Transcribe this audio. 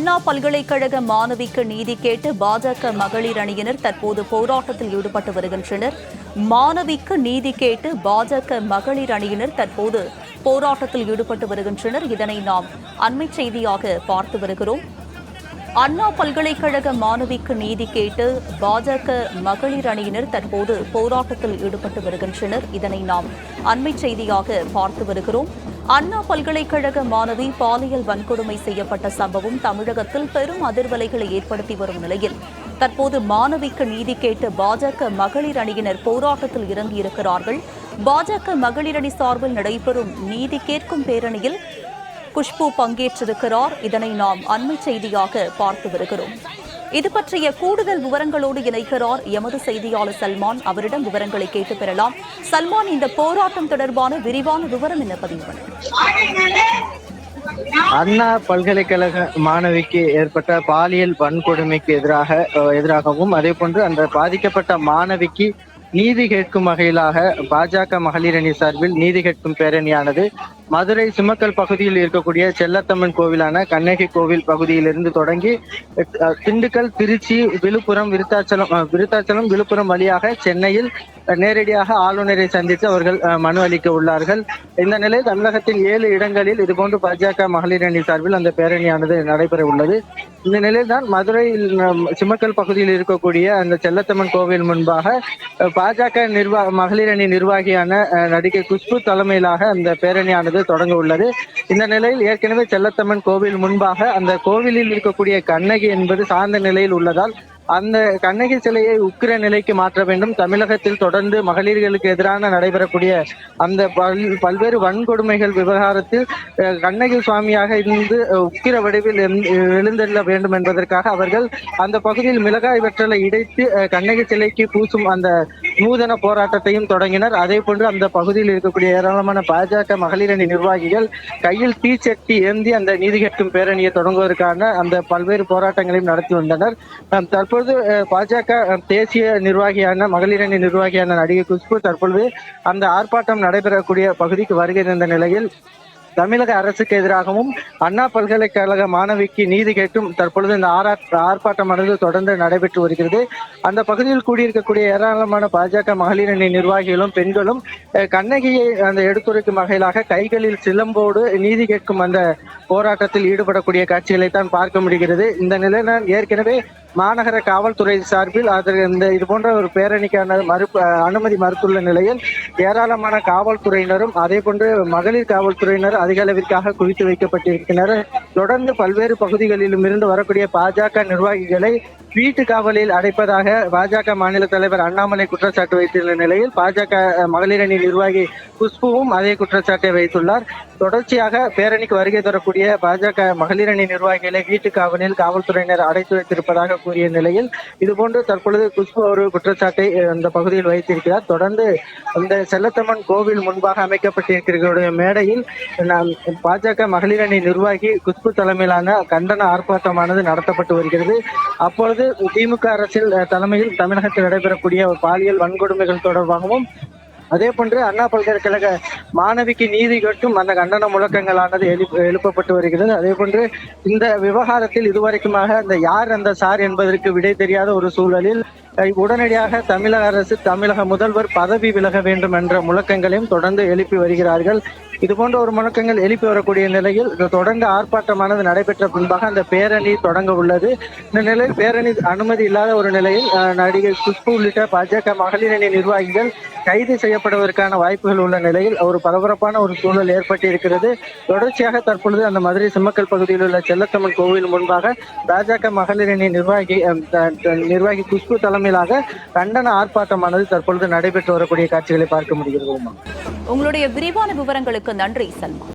அண்ணா பல்கலைக்கழக மாணவிக்கு நீதி கேட்டு பாஜக மகளிர் அணியினர் தற்போது போராட்டத்தில் ஈடுபட்டு வருகின்றனர். மாணவிக்கு நீதி கேட்டு பாஜக மகளிர் அணியினர் தற்போது போராட்டத்தில் ஈடுபட்டு வருகின்றனர். இதனை நாம் அண்மை செய்தியாக பார்த்து வருகிறோம். அண்ணா பல்கலைக்கழக மாணவிக்கு நீதி கேட்டு பாஜக மகளிர் அணியினர் தற்போது போராட்டத்தில் ஈடுபட்டு வருகின்றனர். இதனை நாம் அண்மை செய்தியாக பார்த்து வருகிறோம். அண்ணா பல்கலைக்கழக மாணவி பாலியல் வன்கொடுமை செய்யப்பட்ட சம்பவம் தமிழகத்தில் பெரும் அதிர்வலைகளை ஏற்படுத்தி வரும் நிலையில் தற்போது மாணவிக்கு நீதி கேட்டு பாஜக மகளிர் அணியினர் போராட்டத்தில் இறங்கியிருக்கிறார்கள். பாஜக மகளிர் அணி சார்பில் நடைபெறும் நீதி கேட்கும் பேரணியில் குஷ்பு பங்கேற்றிருக்கிறார். இதனை நாம் அண்மை செய்தியாக பார்த்து வருகிறோம். இது பற்றிய கூடுதல் விவரங்களோடு இணைக்கிறார் எமது செய்தியாளர் சல்மான். அவரிடம் விவரங்களை கேட்டு பெறலாம். சல்மான், இந்த போராட்டம் தொடர்பான விரிவான விவரம் என்ன பதிவு பண்ணுங்க? அண்ணா பல்கலைக்கழக மாணவிக்கு ஏற்பட்ட பாலியல் வன்கொடுமைக்கு எதிராகவும் அதே போன்று அந்த பாதிக்கப்பட்ட மாணவிக்கு நீதி கேட்கும் வகையிலாக பாஜக மகளிர் அணி சார்பில் நீதி கேட்கும் பேரணியானது மதுரை சிம்மக்கல் பகுதியில் இருக்கக்கூடிய செல்லத்தம்மன் கோவிலான கண்ணகி கோவில் பகுதியிலிருந்து தொடங்கி திண்டுக்கல், திருச்சி, விழுப்புரம், விருத்தாச்சலம், விழுப்புரம் வழியாக சென்னையில் நேரடியாக ஆளுநரை சந்தித்து அவர்கள் மனு அளிக்க உள்ளார்கள். இந்த நிலையில் தமிழகத்தின் 7 இடங்களில் இதுபோன்று பாஜக மகளிர் அணி சார்பில் அந்த பேரணியானது நடைபெற உள்ளது. இந்த நிலையில் தான் மதுரையில் சிம்மக்கல் பகுதியில் இருக்கக்கூடிய அந்த செல்லத்தம்மன் கோவில் முன்பாக பாஜக மகளிர் அணி நிர்வாகியான நடிகை குஷ்பு தலைமையிலாக அந்த பேரணியானது தொடங்க உள்ளது. இந்த நிலையில் ஏற்கனவே செல்லத்தம்மன் கோவில் முன்பாக அந்த கோவிலில் இருக்கக்கூடிய கண்ணகி என்பது சார்ந்த நிலையில் உள்ளதால் அந்த கண்ணகி சிலையை உக்கிர நிலைக்கு மாற்ற வேண்டும். தமிழகத்தில் தொடர்ந்து மகளிர்களுக்கு எதிரான நடைபெறக்கூடிய அந்த பல்வேறு வன்கொடுமைகள் விவகாரத்தில் கண்ணகி சுவாமியாக இருந்து உக்கிர வடிவில் எழுந்தெள்ள வேண்டும் என்பதற்காக அவர்கள் அந்த பகுதியில் மிளகாய் வெற்றலை இடைத்து கண்ணகி சிலைக்கு பூசும் அந்த நூதன போராட்டத்தையும் தொடங்கினர். அதே போன்று அந்த பகுதியில் இருக்கக்கூடிய ஏராளமான பாஜக மகளிர் அணி நிர்வாகிகள் கையில் தீச்சட்டி ஏந்தி அந்த நீதி கேட்கும் பேரணியை தொடங்குவதற்கான அந்த பல்வேறு போராட்டங்களையும் நடத்தி வந்தனர். தற்பொழுது பாஜக தேசிய நிர்வாகியான மகளிர் அணி நிர்வாகியான நடிகை குஷ்பு தற்பொழுது அந்த ஆர்ப்பாட்டம் நடைபெறக்கூடிய பகுதிக்கு வருகை தந்த நிலையில் தமிழக அரசுக்கு எதிராகவும் அண்ணா பல்கலைக்கழக மாணவிக்கு நீதி கேட்டும் தற்பொழுது இந்த ஆர்ப்பாட்டமானது தொடர்ந்து நடைபெற்று வருகிறது. அந்த பகுதியில் கூடியிருக்கக்கூடிய ஏராளமான பாஜக மகளிர் அணி நிர்வாகிகளும் பெண்களும் கண்ணகியை அந்த எடுத்துரைக்கும் வகையிலாக கைகளில் சிலம்போடு நீதி கேட்கும் அந்த போராட்டத்தில் ஈடுபடக்கூடிய காட்சிகளை தான் பார்க்க முடிகிறது. இந்த நிலையில் ஏற்கனவே மாநகர காவல்துறை சார்பில் இது போன்ற ஒரு பேரணிக்கான அனுமதி மறுத்துள்ள நிலையில் ஏராளமான காவல்துறையினரும் அதே போன்று மகளிர் காவல்துறையினர் அதிக அளவிற்காக குவித்து வைக்கப்பட்டிருக்கின்றனர். தொடர்ந்து பல்வேறு பகுதிகளிலும் இருந்து வரக்கூடிய பாஜக நிர்வாகிகளை வீட்டு காவலில் அடைப்பதாக பாஜக மாநில தலைவர் அண்ணாமலை குற்றச்சாட்டு வைத்துள்ள நிலையில் பாஜக மகளிர் அணி நிர்வாகி குஷ்புவும் அதே குற்றச்சாட்டை வைத்துள்ளார். தொடர்ச்சியாக பேரணிக்கு வருகை தரக்கூடிய பாஜக மகளிர் அணி நிர்வாகிகளை வீட்டு காவலில் காவல்துறையினர் அடைத்து வைத்திருப்பதாக கூறிய நிலையில் இதுபோன்று தற்பொழுது குஷ்பு ஒரு குற்றச்சாட்டை அந்த பகுதியில் வைத்திருக்கிறார். தொடர்ந்து அந்த செல்லத்தம்மன் கோவில் முன்பாக அமைக்கப்பட்டிருக்கிற மேடையில் பாஜக மகளிர் அணி நிர்வாகி குஷ்பு தலைமையிலான கண்டன ஆர்ப்பாட்டமானது நடத்தப்பட்டு வருகிறது. அப்பொழுது திமுக அரசில் தலைமையில் தமிழகத்தில் நடைபெறக்கூடிய பாலியல் வன்கொடுமைகள் தொடர்பாகவும் அதே போன்று அண்ணா பல்கலைக்கழக மாணவிக்கு நீதி கேட்டும் அந்த கண்டன முழக்கங்களானது எழுப்பப்பட்டு வருகிறது. அதே போன்று இந்த விவகாரத்தில் இதுவரைக்குமாக அந்த யார் அந்த சார் என்பதற்கு விடை தெரியாத ஒரு சூழலில் உடனடியாக தமிழக அரசு தமிழக முதல்வர் பதவி விலக வேண்டும் என்ற முழக்கங்களையும் தொடர்ந்து எழுப்பி வருகிறார்கள். இது போன்ற ஒரு முழக்கங்கள் எழுப்பி வரக்கூடிய நிலையில் தொடர்ந்து ஆர்ப்பாட்டமானது நடைபெற்ற பின்பாக அந்த பேரணி தொடங்க உள்ளது. இந்த நிலையில் பேரணி அனுமதி இல்லாத ஒரு நிலையில் நடிகை குஷ்பு உள்ளிட்ட பாஜக மகளிர் அணி நிர்வாகிகள் கைது செய்யப்படுவதற்கான வாய்ப்புகள் உள்ள நிலையில் ஒரு பரபரப்பான ஒரு சூழல் ஏற்பட்டிருக்கிறது. தொடர்ச்சியாக தற்பொழுது அந்த மதுரை சிம்மக்கல் பகுதியில் உள்ள செல்லத்தம்மன் கோவில் முன்பாக பாஜக மகளிர் அணி நிர்வாகி குஷ்பு தலைமையிலாக கண்டன ஆர்ப்பாட்டமானது தற்பொழுது நடைபெற்று வரக்கூடிய காட்சிகளை பார்க்க முடிகிறது. உங்களுடைய விரிவான விவரங்களுக்கு நன்றி சல்மான்.